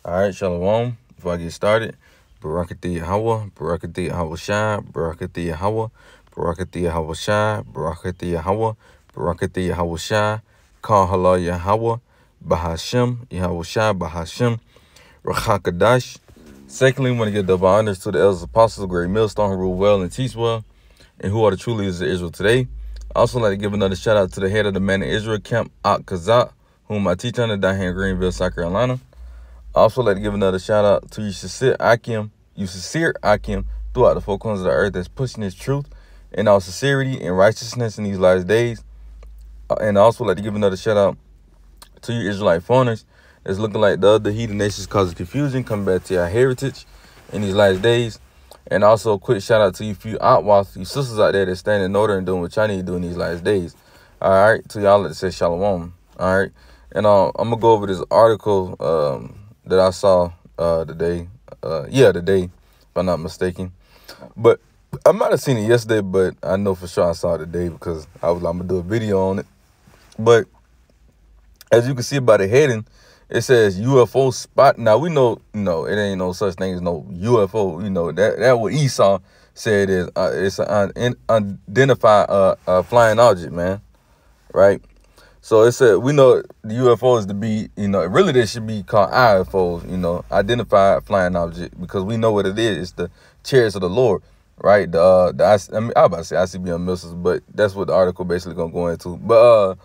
All right, Shalom. Before I get started, Barakati Yahweh, Barakati Yahweh Shai, Barakati Yahweh, Barakati Yahweh Shai, Barakati Yahweh, Barakati Yahweh Shai, Call Halal Yahweh, Bahashem, Yahweh Shai, Bahashem, Rachakadash. Secondly, we want to give double honors to the elders apostles, great millstone who rule well and teach well, and who are the true leaders of Israel today. I also like to give another shout out to the head of the Man in Israel camp, Ak Kazak, whom I teach under down here in Greenville, South Carolina. I also like to give another shout out to you sincere Akim throughout the four corners of the earth that's pushing his truth and our sincerity and righteousness in these last days. And I also like to give another shout out to you Israelite foreigners that's looking like the other heathen nations causing confusion, coming back to our heritage in these last days. And also a quick shout out to you few Outwath, you sisters out there that stand in order and doing what y'all need to do in these last days. All right, to y'all that say shalom. All right, and I'm gonna go over this article that I saw today. Today, if I'm not mistaken. But I might have seen it yesterday, but I know for sure I saw it today because I'm gonna do a video on it. But as you can see by the heading, it says UFO spot. Now we know, it ain't no such thing as no UFO. That what Esau said is it's an unidentified flying object, man. Right? So it said we know the UFOs to be, really they should be called IFOs, identified flying object, because we know what it is. It's the chariots of the Lord, right? I was about to say ICBM missiles, but that's what the article basically gonna go into. But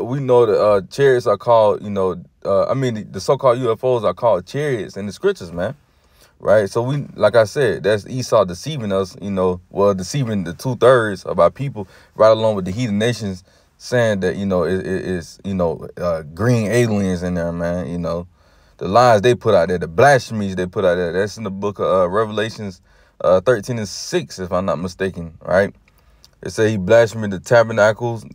we know the chariots are called, the so-called UFOs are called chariots in the scriptures, man. Right? So like I said, that's Esau deceiving us, deceiving the 2/3 of our people, right along with the heathen nations, saying that, it's green aliens in there, man. The lies they put out there, the blasphemies they put out there, that's in the book of Revelations 13:6, if I'm not mistaken, right? It say he blasphemed the tabernacles, them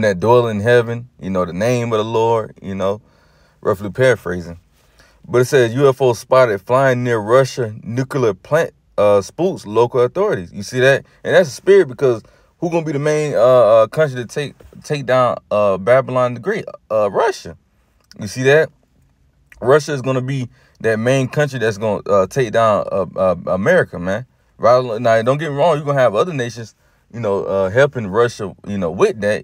that dwell in heaven, the name of the Lord, roughly paraphrasing. But it says UFO spotted flying near Russia nuclear plant, spooks local authorities. You see that? And that's a spirit, because who gonna be the main country to take down Babylon the Great? Russia. You see that? Russia is gonna be that main country that's gonna take down America, man. Right now, don't get me wrong. You're gonna have other nations, helping Russia, with that,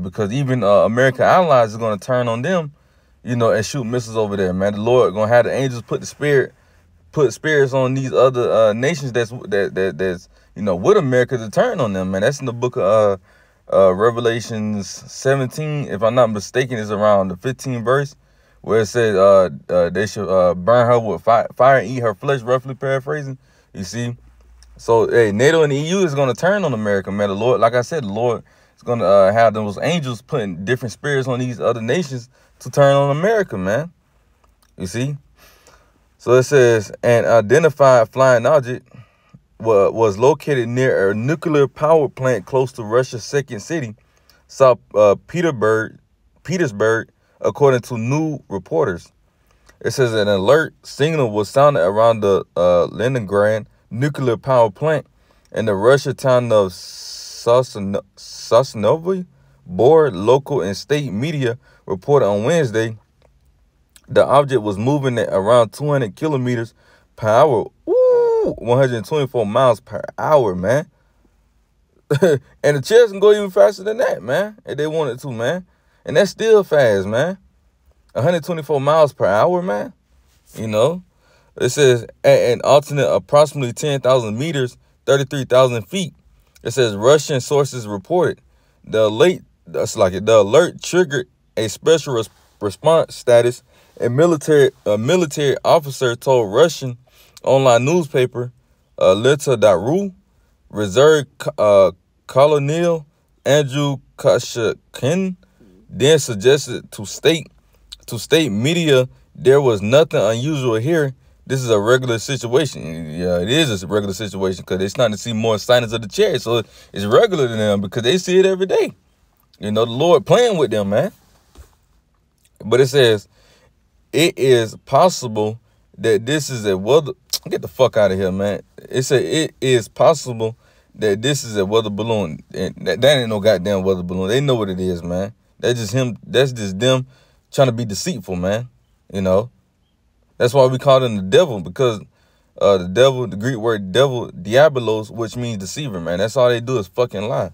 because even American allies are gonna turn on them, and shoot missiles over there, man. The Lord gonna have the angels put spirits on these other nations that's with America to turn on them, man. That's in the book of Revelations 17, if I'm not mistaken. Is around the 15th verse, where it says they should burn her with fire and eat her flesh, roughly paraphrasing. You see? So, hey, NATO and the EU is going to turn on America, man. The Lord, like I said, the Lord is going to have those angels putting different spirits on these other nations to turn on America, man. You see? So it says, an identified flying object was located near a nuclear power plant close to Russia's second city, South Petersburg, according to new reporters. It says an alert signal was sounded around the Leningrad nuclear power plant in the Russian town of Sosnovoy Bor. Local and state media reported on Wednesday the object was moving at around 200 kilometers per hour. 124 miles per hour, man. And the chariots can go even faster than that, man, if they wanted to, man. And that's still fast, man. 124 miles per hour, man. It says at an alternate approximately 10,000 meters, 33,000 feet. It says Russian sources reported the alert triggered a special response status. A military officer told Russian online newspaper Leta.ru. Reserve Colonel Andrew Kashakin then suggested to state media there was nothing unusual here. This is a regular situation. Yeah, it is a regular situation, because they're starting to see more sightings of the chariot. So it's regular to them because they see it every day. The Lord playing with them, man. But it says it is possible that this is a weather. Get the fuck out of here, man. It said it is possible that this is a weather balloon. And that ain't no goddamn weather balloon. They know what it is, man. That's just him. That's just them trying to be deceitful, man. You know, that's why we call him the devil, because the devil, the Greek word devil, diabolos, which means deceiver, man. That's all they do is fucking lie.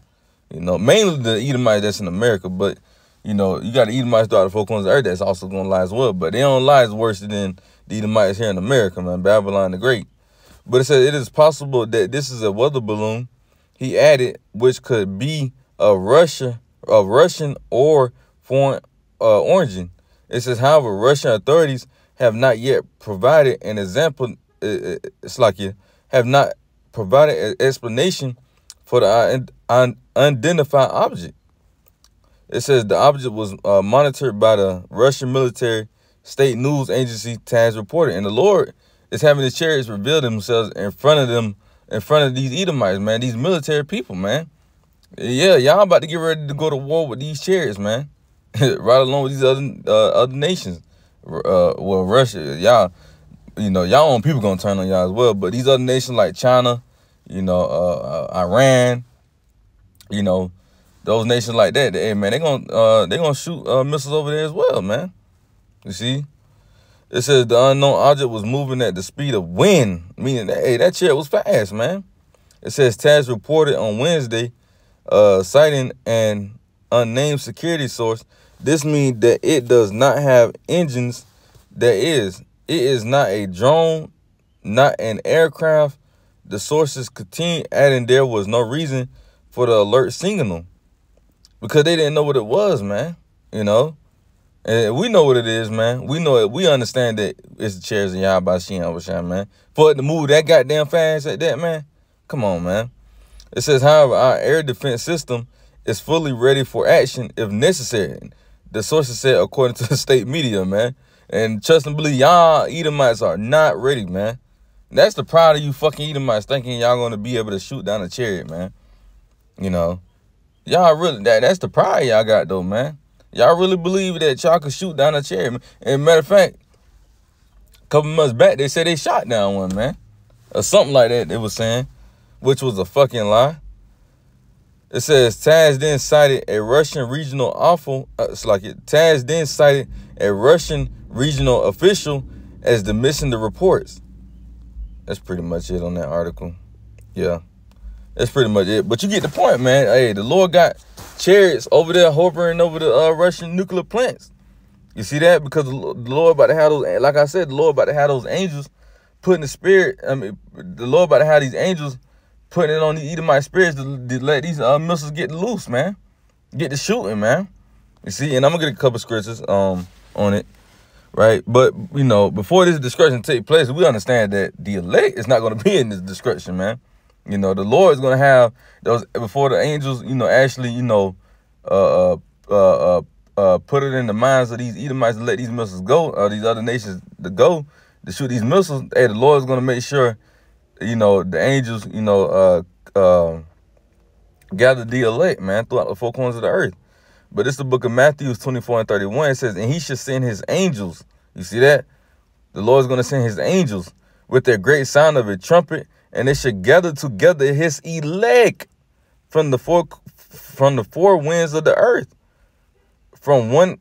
You know, mainly the Edomites that's in America, but, you know, you got the Edomites throughout the four corners of the earth that's also going to lie as well. But they don't lie as worse than the Edomites here in America, man. Babylon the Great. But it says it is possible that this is a weather balloon, he added, which could be a Russian or foreign origin. It says, however, Russian authorities have not yet provided an example. It's like you have not provided an explanation for the unidentified object. It says the object was monitored by the Russian military state news agency TASS reported, and the Lord is having his chariots reveal themselves in front of them, in front of these Edomites, man, these military people, man. Yeah, y'all about to get ready to go to war with these chariots, man. Right along with these other nations. Well, Russia, y'all, you know, y'all own people gonna turn on y'all as well. But these other nations like China, you know, Iran, you know, those nations like that, hey man, they gonna shoot missiles over there as well, man. You see, it says the unknown object was moving at the speed of wind, meaning that, hey, that chariot was fast, man. It says TASS reported on Wednesday, citing an unnamed security source. This means that it does not have engines. It is not a drone, not an aircraft. The sources continue adding there was no reason for the alert signal because they didn't know what it was, man. You know, and we know what it is, man. We know it. We understand that it's the chairs and y'all by Sheen, man. For it to move that goddamn fast like that, man. Come on, man. It says, however, our air defense system is fully ready for action if necessary. The sources said, according to the state media, man. And trust and believe, y'all Edomites are not ready, man. That's the pride of you fucking Edomites, thinking y'all going to be able to shoot down a chariot, man. You know, y'all really, that's the pride y'all got, though, man. Y'all really believe that y'all could shoot down a chariot, man. And matter of fact, a couple months back, they said they shot down one, man. Or something like that, they was saying, which was a fucking lie. It says TASS then cited a Russian regional TASS then cited a Russian regional official as dismissing the reports. That's pretty much it on that article. Yeah, that's pretty much it. But you get the point, man. Hey, the Lord got chariots over there hovering over the Russian nuclear plants. You see that? Because the Lord about to have those, like I said, the Lord about to have those angels putting the spirit. I mean, the Lord about to have these angels putting it on the Edomite spirits to let these missiles get loose, man. Get to shooting, man. You see, and I'm gonna get a couple scriptures on it, right? But you know, before this discussion take place, we understand that the elect is not gonna be in this discussion, man. You know, the Lord is gonna have those before the angels, you know, actually, you know, put it in the minds of these Edomites to let these missiles go, these other nations to go to shoot these missiles. Hey, the Lord is gonna make sure, you know, the angels, you know, gather the elect, man, throughout the four corners of the earth. But it's the book of Matthew 24 and 31. It says, and he should send his angels. You see that? The Lord's going to send his angels with their great sound of a trumpet, and they should gather together his elect from the four winds of the earth, for one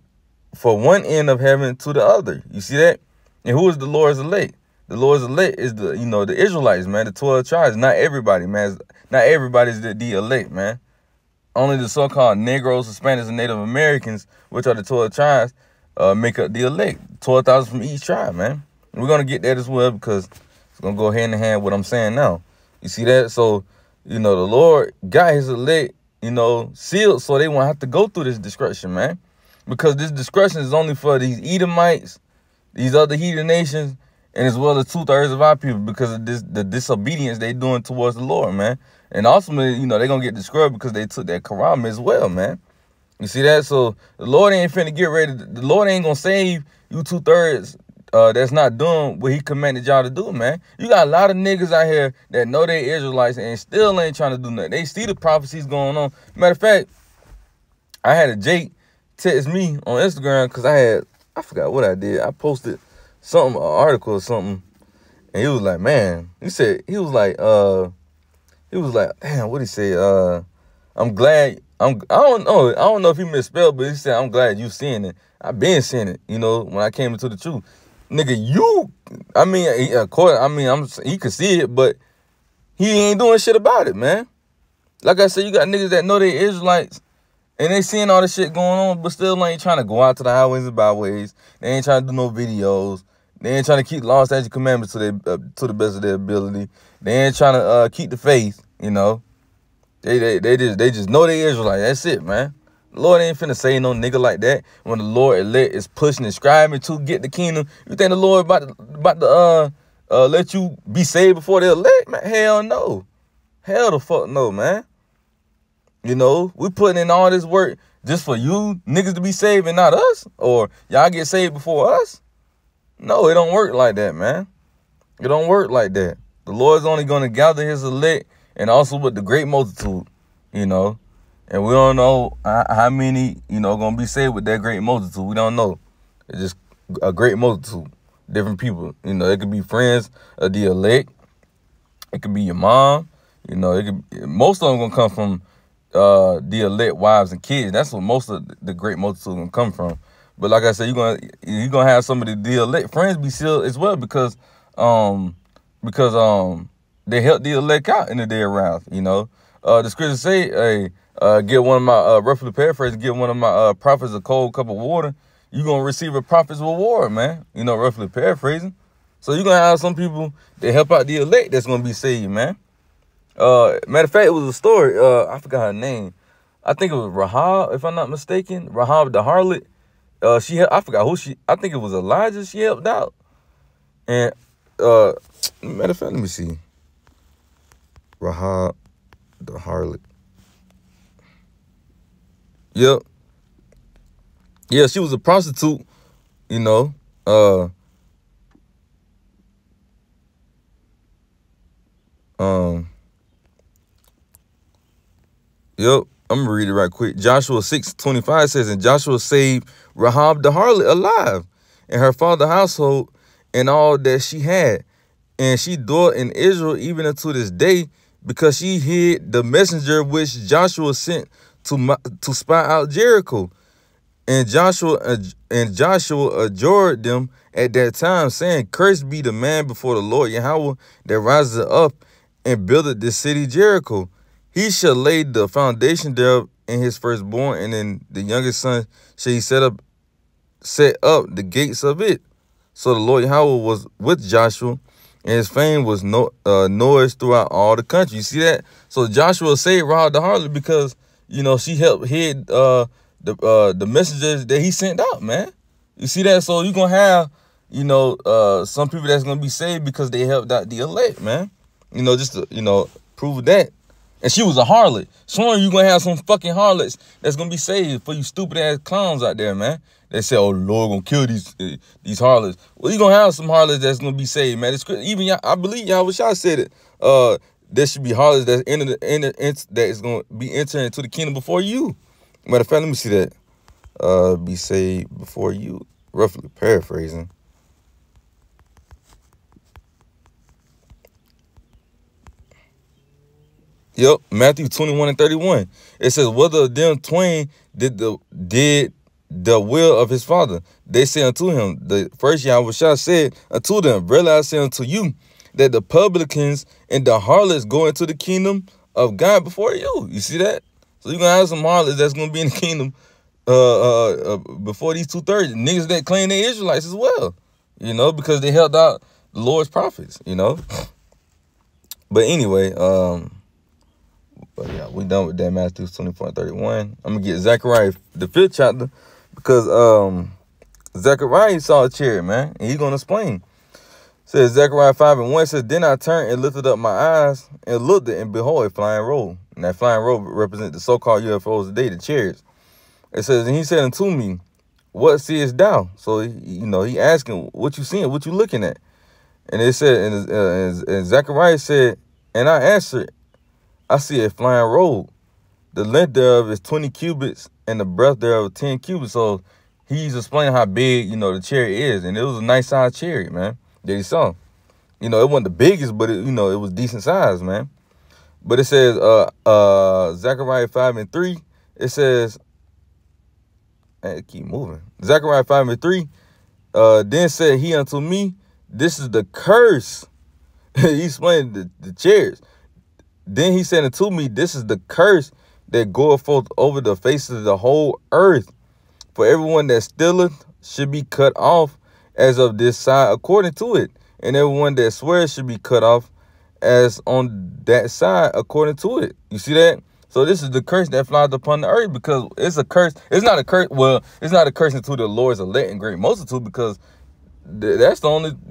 end of heaven to the other. You see that? And who is the Lord's elect? The Lord's elect is the, you know, the Israelites, man, the 12 tribes. Not everybody, man. Not everybody's the elect, man. Only the so-called Negroes, Hispanics, and Native Americans, which are the 12 tribes, make up the elect. 12,000 from each tribe, man. And we're going to get that as well because it's going to go hand in hand with what I'm saying now. You see that? So, you know, the Lord got his elect, you know, sealed so they won't have to go through this destruction, man. Because this destruction is only for these Edomites, these other heathen nations, and as well as 2/3 of our people because of the disobedience they doing towards the Lord, man. And ultimately, you know, they're going to get destroyed because they took that Quran as well, man. You see that? So the Lord ain't finna get ready. The Lord ain't going to save you 2/3 that's not doing what he commanded y'all to do, man. You got a lot of niggas out here that know they Israelites and still ain't trying to do nothing. They see the prophecies going on. Matter of fact, I had a Jake text me on Instagram because I forgot what I did. I posted something, an article or something, and he was like, man, he was like, damn, what'd he say? I'm glad I don't know if he misspelled, but he said, I'm glad you seeing it. I've been seeing it, when I came into the truth. Nigga, he could see it, but he ain't doing shit about it, man. Like I said, you got niggas that know they Israelites, and they seeing all this shit going on, but still ain't trying to go out to the highways and byways. They ain't trying to do no videos. They ain't trying to keep law, statute, commandments to the best of their ability. They ain't trying to keep the faith, They just know they Israelite. That's it, man. The Lord ain't finna say no nigga like that when the Lord elect is pushing and striving to get the kingdom. You think the Lord about to let you be saved before the elect, man? Hell no. Hell the fuck no, man. We putting in all this work just for you niggas to be saved and not us? Or y'all get saved before us? No, it don't work like that, man. It don't work like that. The Lord's only going to gather his elect and also with the great multitude, And we don't know how many, going to be saved with that great multitude. We don't know. It's just a great multitude. Different people. It could be friends of the elect. It could be your mom. Most of them going to come from the elect wives and kids. That's what most of the great multitude going to come from. But like I said, you're gonna have some of the elect friends be sealed as well because they help the elect out in the day of wrath. The scriptures say, hey, get one of my roughly paraphrase, get one of my prophets a cold cup of water, you're gonna receive a prophet's reward, man. Roughly paraphrasing. So you're gonna have some people that help out the elect that's gonna be saved, man. Matter of fact, it was a story. I forgot her name. I think it was Rahab, if I'm not mistaken. Rahab the harlot. I forgot who I think it was Elijah she helped out. And, matter of fact, let me see. Rahab the harlot. Yep. Yeah, she was a prostitute, Yep. I'm going to read it right quick. Joshua 6:25 says, and Joshua saved Rahab the harlot alive, and her father's household, and all that she had. And she dwelt in Israel even unto this day, because she hid the messenger which Joshua sent to spy out Jericho. And Joshua adjured them at that time, saying, cursed be the man before the Lord Yahweh that rises up and buildeth this city Jericho. He shall lay the foundation thereof in his firstborn, and in the youngest son shall he set up the gates of it. So the Lord Yahweh was with Joshua, and his fame was noised throughout all the country. You see that? So Joshua saved Rahab the harlot because, she helped hid the messengers that he sent out, man. You see that? So you're going to have, some people that's going to be saved because they helped out the elect, man. Just to, prove that. And she was a harlot. Showing you're going to have some fucking harlots that's going to be saved for you stupid ass clowns out there, man. They say, oh, the Lord going to kill these harlots. Well, you're going to have some harlots that's going to be saved, man. Even I believe Yahweh Shah said it. There should be harlots that is going to be entering into the kingdom before you. Matter of fact, let me see that. Be saved before you. Roughly paraphrasing. Yep, Matthew 21:31. It says, whether of them twain did the will of his father. They say unto him, the first Yahweh Shah said unto them, verily I say unto you, that the publicans and the harlots go into the kingdom of God before you. You see that? So you're going to have some harlots that's going to be in the kingdom before these 2/3. Niggas that claim they Israelites as well, because they helped out the Lord's prophets, But anyway, but yeah, we done with that. Matthew 24:31. I'm going to get Zechariah, the 5th chapter, because Zechariah saw a chariot, man, and he's going to explain. Says Zechariah 5:1 says, then I turned and lifted up my eyes and looked at, and behold, a flying roll. And that flying roll represents the so-called UFOs today, the chariots. It says, and he said unto me, what seest thou? So, he asking, what you seeing? What you looking at? And it said, and Zechariah said, and I answered, I see a flying roll. The length thereof is 20 cubits, and the breadth thereof 10 cubits. So he's explaining how big, the chariot is. And it was a nice sized chariot, man, that he saw. It wasn't the biggest, but it was decent size, man. But it says, Zechariah 5:3, it says, and keep moving. Zechariah 5:3. Then said he unto me, this is the curse. He explained the chairs. Then he said unto me, this is the curse that goeth forth over the face of the whole earth. For everyone that stealeth should be cut off as of this side according to it. And everyone that swears should be cut off as on that side according to it. You see that? So this is the curse that flies upon the earth, because it's a curse. It's not a curse. Well, it's not a curse unto the Lord's elect and great multitude, because that's the only thing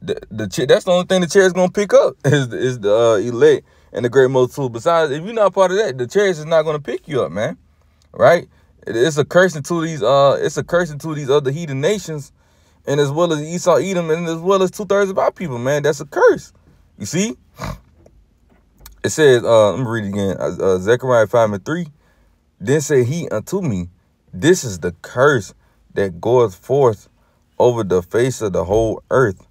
the chair is gonna pick up is the elect and the great multitude. Besides, if you're not part of that, the chairs is not gonna pick you up, man. Right? It's a curse into these other heathen nations, and as well as Esau, Edom, and as well as 2/3 of our people, man. That's a curse. You see? It says, let me read it again. Zechariah 5:3. Then said he unto me, this is the curse that goeth forth over the face of the whole earth.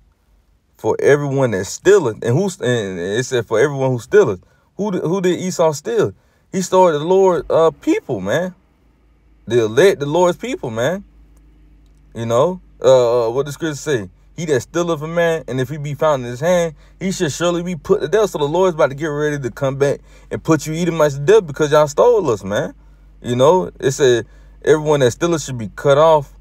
For everyone that stealeth, and it said for everyone who stealeth. Who did Esau steal? He stole the Lord's people, man. The elect, the Lord's people, man. You know, what the scripture say? He that stealeth a man, and if he be found in his hand, he should surely be put to death. So the Lord's about to get ready to come back and put you Edomites to death because y'all stole us, man. You know, it said everyone that stealeth should be cut off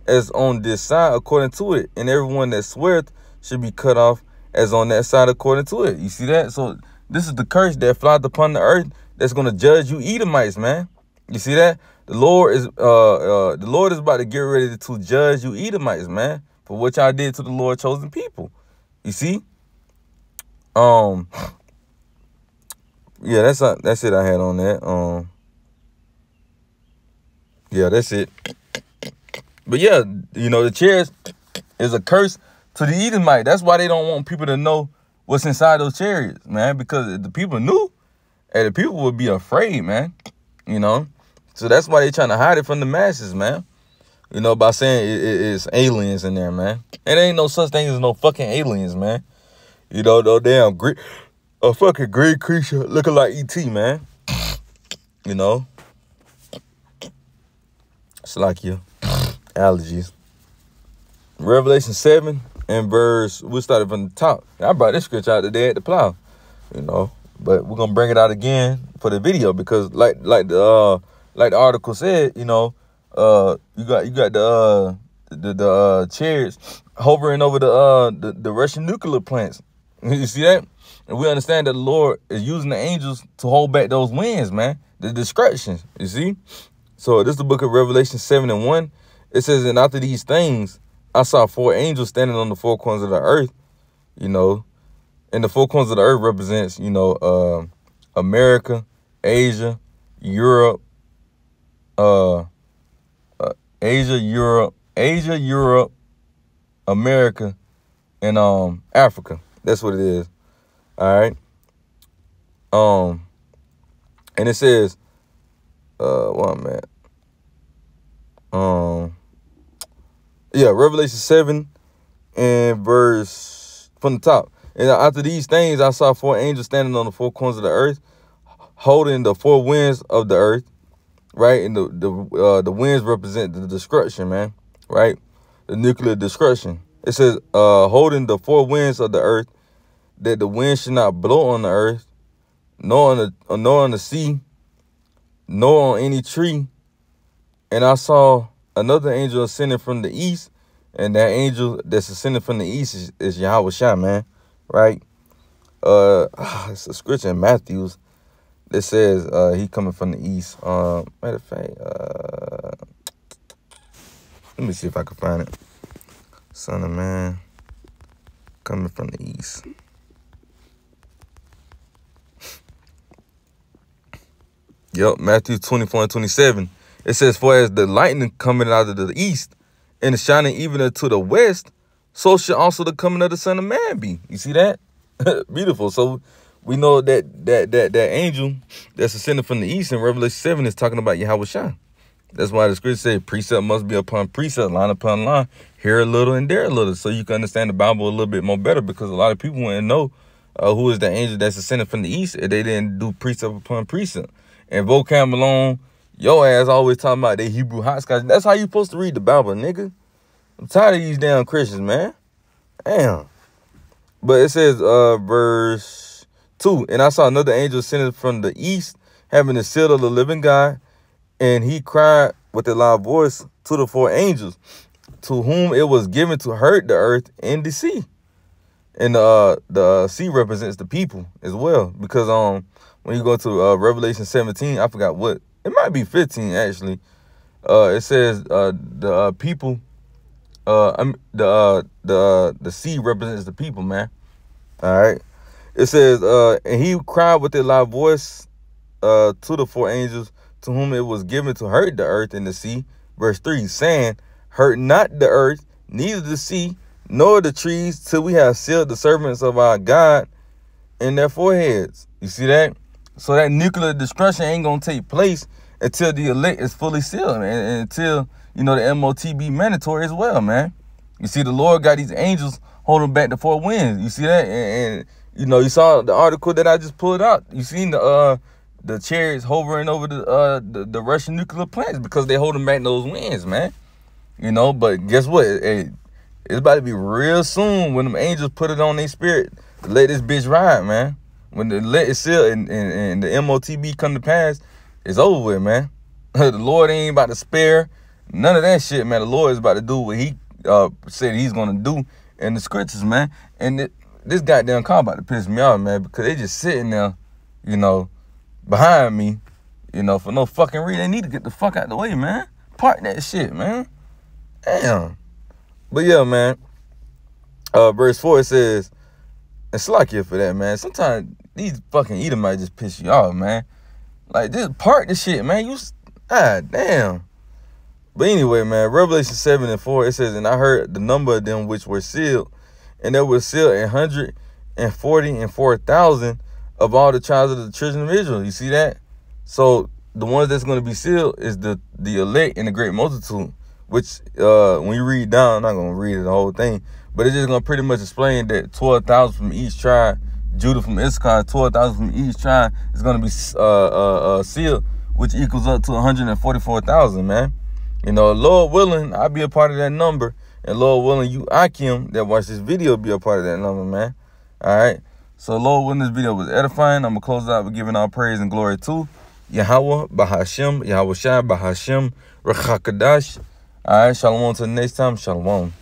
as on this side according to it. And everyone that sweareth should be cut off as on that side according to it. You see that? So this is the curse that flies upon the earth that's going to judge you Edomites, man. You see that? The Lord is about to get ready to judge you Edomites, man, for what y'all did to the Lord chosen people. You see? Yeah, that's it I had on that. Yeah, that's it. But yeah, you know, the chairs is a curse to the Edomite. That's why they don't want people to know what's inside those chariots, man, because if the people knew, and the people would be afraid, man, you know. So that's why they trying to hide it from the masses, man. You know, by saying it's aliens in there, man. And there ain't no such thing as no fucking aliens, man. You know, no damn a fucking green creature looking like E.T., man. You know. It's like your allergies. Revelation 7 and verse, we started from the top. I brought this scripture out today at the plow, you know. But we're gonna bring it out again for the video because like the article said, you know, you got the chariots hovering over the Russian nuclear plants. You see that? And we understand that the Lord is using the angels to hold back those winds, man, the destructions. You see? So this is the book of Revelation 7:1. It says, and after these things, I saw 4 angels standing on the 4 corners of the earth, you know, and the 4 corners of the earth represents, you know, America, Asia, Europe, Asia, Europe, America, and Africa. That's what it is. All right. And it says, where I'm at. Yeah, Revelation 7 and verse from the top. And after these things, I saw 4 angels standing on the 4 corners of the earth, holding the 4 winds of the earth, right? And the winds represent the destruction, man, right? The nuclear destruction. It says, holding the 4 winds of the earth, that the wind should not blow on the earth, nor on the sea, nor on any tree. And I saw another angel ascending from the east, and that angel that's ascending from the east is Yahweh Shai, man, right? It's a scripture in Matthews that says he coming from the east. Matter of fact, let me see if I can find it. Son of man coming from the east. Yep, Matthew 24:27. It says, for as the lightning coming out of the east and shining even unto the west, so shall also the coming of the Son of Man be. You see that? Beautiful. So we know that angel that's ascending from the east in Revelation 7 is talking about Yahweh Shai. That's why the scripture says precept must be upon precept, line upon line, here a little and there a little, so you can understand the Bible a little bit more better, because a lot of people want to know who is the angel that's ascending from the east if they didn't do precept upon precept. and vocab Malone, your ass always talking about they Hebrew hopscotch. That's how you supposed to read the Bible, nigga. I'm tired of these damn Christians, man. Damn. But it says, verse 2, and I saw another angel ascending from the east, having the seal of the living God, and he cried with a loud voice to the 4 angels, to whom it was given to hurt the earth and the sea. And the sea represents the people as well, because when you go to Revelation 17, I forgot what, it might be 15 actually. It says the people, the sea represents the people, man. All right. It says, and he cried with a loud voice to the 4 angels, to whom it was given to hurt the earth and the sea. Verse 3, saying, hurt not the earth, neither the sea, nor the trees, till we have sealed the servants of our God in their foreheads. You see that? So that nuclear destruction ain't going to take place until the elect is fully sealed, and until, you know, the MOT be mandatory as well, man. You see, the Lord got these angels holding back the 4 winds. You see that? And you know, you saw the article that I just pulled out. You seen the chariots hovering over the Russian nuclear plants because they holding back those winds, man. You know, but guess what? It's about to be real soon when them angels put it on their spirit to let this bitch ride, man. When the let it seal and the MOTB come to pass, it's over with, man. The Lord ain't about to spare none of that shit, man. The Lord is about to do what he said he's going to do in the scriptures, man. And this goddamn car about to piss me off, man, because they just sitting there, you know, behind me, you know, for no fucking reason. They need to get the fuck out the way, man. Park that shit, man. Damn. But yeah, man, verse 4, it says, and slack here for that, man. Sometimes these fucking Edomites just piss you off, man. Like, just park the shit, man. Damn. But anyway, man, Revelation 7 and 4, it says, and I heard the number of them which were sealed, and there were sealed 144,000 of all the tribes of the children of Israel. You see that? So the ones that's going to be sealed is the elect and the great multitude, which when you read down, I'm not going to read the whole thing, but it's just going to pretty much explain that 12,000 from each tribe, Judah from Issachar, 12,000 from each tribe is going to be sealed, which equals up to 144,000, man. You know, Lord willing, I'll be a part of that number. And Lord willing, you, Akim, that watch this video, be a part of that number, man. All right. So, Lord willing, this video was edifying. I'm going to close out with giving all praise and glory to Yahweh, Bahashem, Yahweh Shai, Bahashem, Rechakadash. All right. Shalom until next time. Shalom.